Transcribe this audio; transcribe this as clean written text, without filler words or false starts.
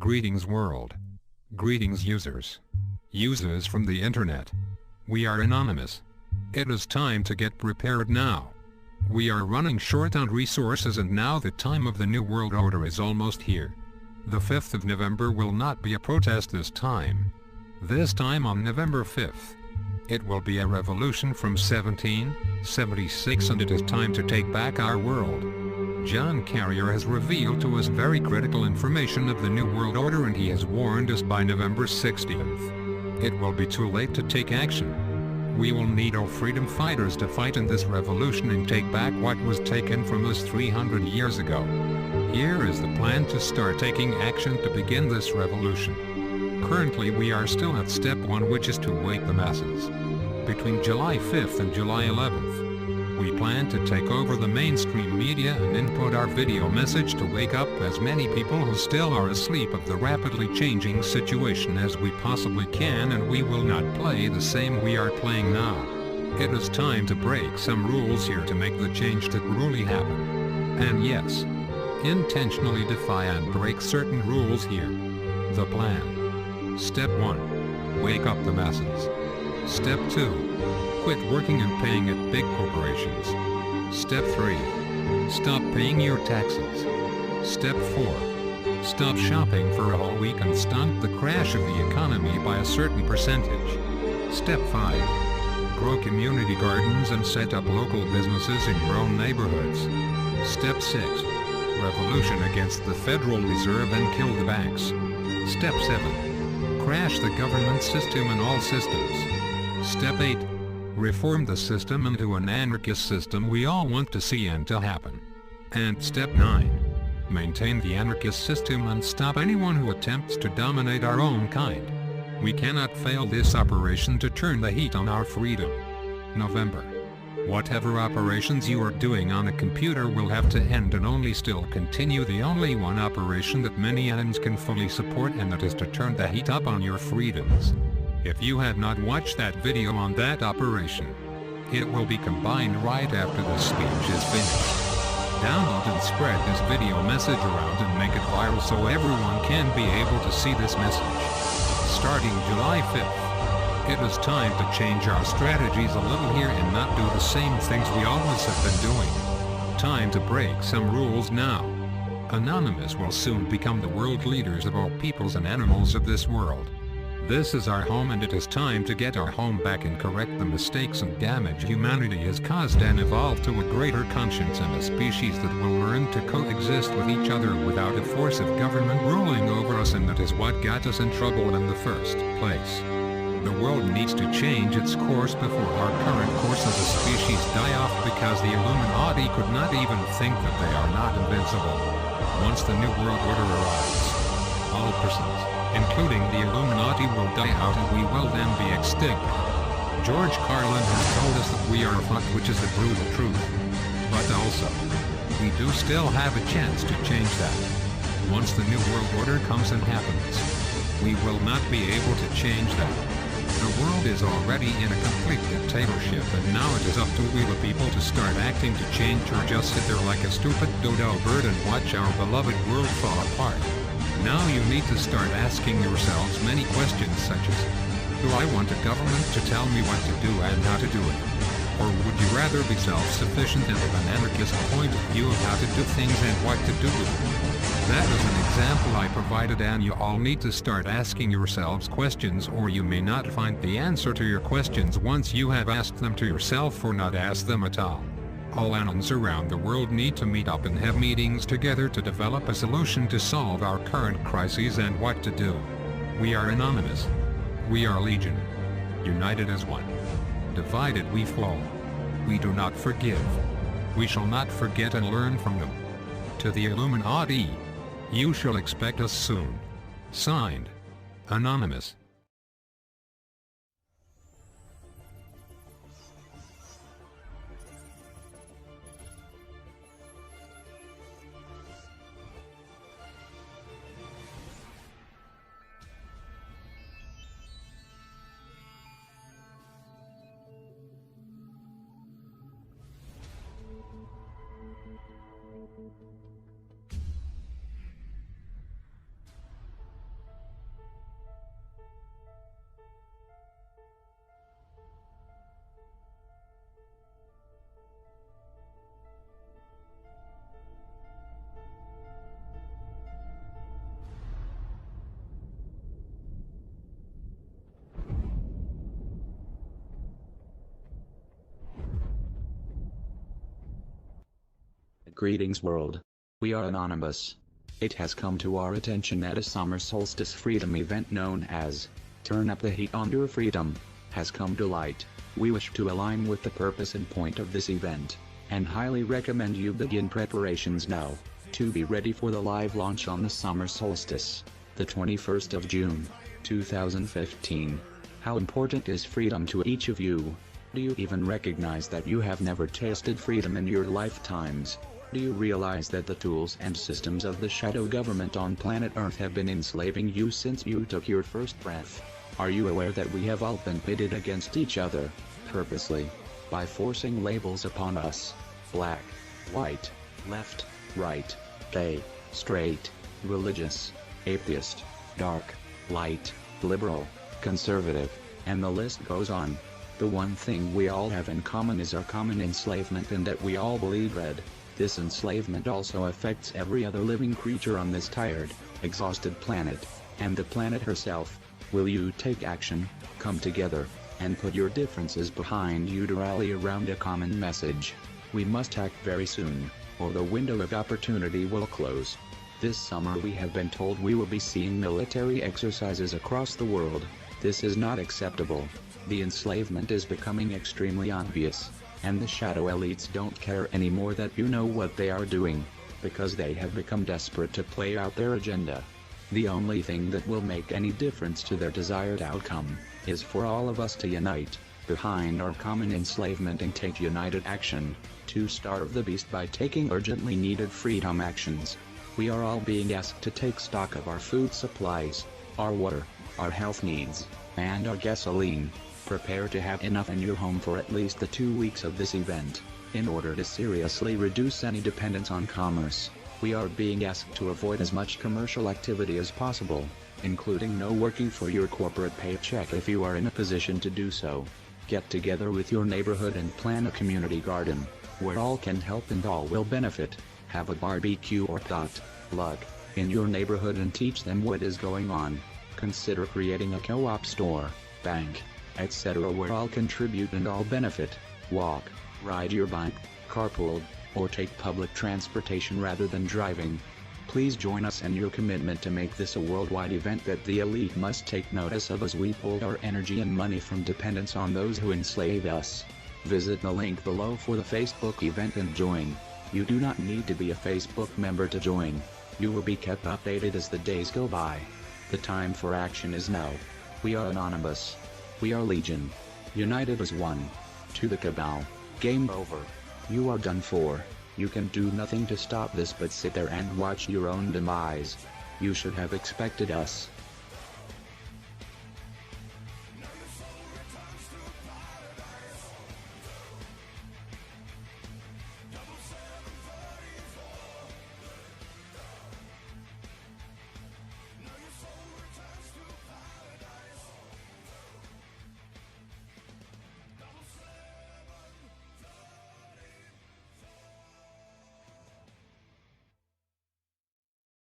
Greetings world. Greetings users. Users from the internet. We are anonymous. It is time to get prepared now. We are running short on resources, and now the time of the New World Order is almost here. The 5th of November will not be a protest this time. This time on November 5th. It will be a revolution from 1776, and it is time to take back our world. John Carrier has revealed to us very critical information of the New World Order, and he has warned us by November 16th. It will be too late to take action. We will need our freedom fighters to fight in this revolution and take back what was taken from us 300 years ago. Here is the plan to start taking action to begin this revolution. Currently we are still at step 1, which is to wake the masses. Between July 5th and July 11th, we plan to take over the mainstream media and input our video message to wake up as many people who still are asleep of the rapidly changing situation as we possibly can, and we will not play the same we are playing now. It is time to break some rules here to make the change that really happen. And yes, intentionally defy and break certain rules here. The plan. Step 1. Wake up the masses. Step 2. Quit working and paying at big corporations. Step 3. Stop paying your taxes. Step 4. Stop shopping for a whole week and stunt the crash of the economy by a certain percentage. Step 5. Grow community gardens and set up local businesses in your own neighborhoods. Step 6. Revolution against the Federal Reserve and kill the banks. Step 7. Crash the government system and all systems. Step 8. Reform the system into an anarchist system we all want to see and to happen. And Step 9. Maintain the anarchist system and stop anyone who attempts to dominate our own kind. We cannot fail this operation to turn the heat on our freedom. November. Whatever operations you are doing on a computer will have to end and only still continue the only one operation that many ends can fully support, and that is to turn the heat up on your freedoms. If you have not watched that video on that operation, it will be combined right after the speech is finished. Download and spread this video message around and make it viral so everyone can be able to see this message. Starting July 5th, it is time to change our strategies a little here and not do the same things we always have been doing. Time to break some rules now. Anonymous will soon become the world leaders of all peoples and animals of this world. This is our home, and it is time to get our home back and correct the mistakes and damage humanity has caused and evolve to a greater conscience and a species that will learn to coexist with each other without a force of government ruling over us, and that is what got us in trouble in the first place. The world needs to change its course before our current course as a species die off, because the Illuminati could not even think that they are not invincible. Once the New World Order arrives, all persons, including the Illuminati, will die out and we will then be extinct. George Carlin has told us that we are fucked, which is the brutal truth. But also, we do still have a chance to change that. Once the New World Order comes and happens, we will not be able to change that. The world is already in a complete dictatorship, and now it is up to we the people to start acting to change, or just sit there like a stupid dodo bird and watch our beloved world fall apart. Now you need to start asking yourselves many questions such as, do I want a government to tell me what to do and how to do it? Or would you rather be self-sufficient and have an anarchist point of view of how to do things and what to do with it? That is an example I provided, and you all need to start asking yourselves questions, or you may not find the answer to your questions once you have asked them to yourself or not asked them at all. All anons around the world need to meet up and have meetings together to develop a solution to solve our current crises and what to do. We are anonymous. We are legion. United as one. Divided we fall. We do not forgive. We shall not forget and learn from them. To the Illuminati, you shall expect us soon. Signed, Anonymous. Greetings world. We are Anonymous. It has come to our attention that a summer solstice freedom event known as Turn Up the Heat on Your Freedom has come to light. We wish to align with the purpose and point of this event, and highly recommend you begin preparations now, to be ready for the live launch on the summer solstice, the 21st of June, 2015. How important is freedom to each of you? Do you even recognize that you have never tasted freedom in your lifetimes? Do you realize that the tools and systems of the shadow government on planet Earth have been enslaving you since you took your first breath? Are you aware that we have all been pitted against each other, purposely, by forcing labels upon us? Black, white, left, right, gay, straight, religious, atheist, dark, light, liberal, conservative, and the list goes on. The one thing we all have in common is our common enslavement, and that we all bleed red. This enslavement also affects every other living creature on this tired, exhausted planet, and the planet herself. Will you take action, come together, and put your differences behind you to rally around a common message? We must act very soon, or the window of opportunity will close. This summer we have been told we will be seeing military exercises across the world. This is not acceptable. The enslavement is becoming extremely obvious, and the shadow elites don't care anymore that you know what they are doing, because they have become desperate to play out their agenda. The only thing that will make any difference to their desired outcome is for all of us to unite behind our common enslavement and take united action to starve the beast by taking urgently needed freedom actions. We are all being asked to take stock of our food supplies, our water, our health needs, and our gasoline. Prepare to have enough in your home for at least the 2 weeks of this event. In order to seriously reduce any dependence on commerce, we are being asked to avoid as much commercial activity as possible, including no working for your corporate paycheck if you are in a position to do so. Get together with your neighborhood and plan a community garden, where all can help and all will benefit. Have a barbecue or potluck in your neighborhood and teach them what is going on. Consider creating a co-op store, bank, etc. where all contribute and all benefit. Walk, ride your bike, carpool, or take public transportation rather than driving. Please join us in your commitment to make this a worldwide event that the elite must take notice of, as we pull our energy and money from dependence on those who enslave us. Visit the link below for the Facebook event and join. You do not need to be a Facebook member to join. You will be kept updated as the days go by. The time for action is now. We are Anonymous. We are Legion. United as one. To the Cabal. Game over. You are done for. You can do nothing to stop this but sit there and watch your own demise. You should have expected us.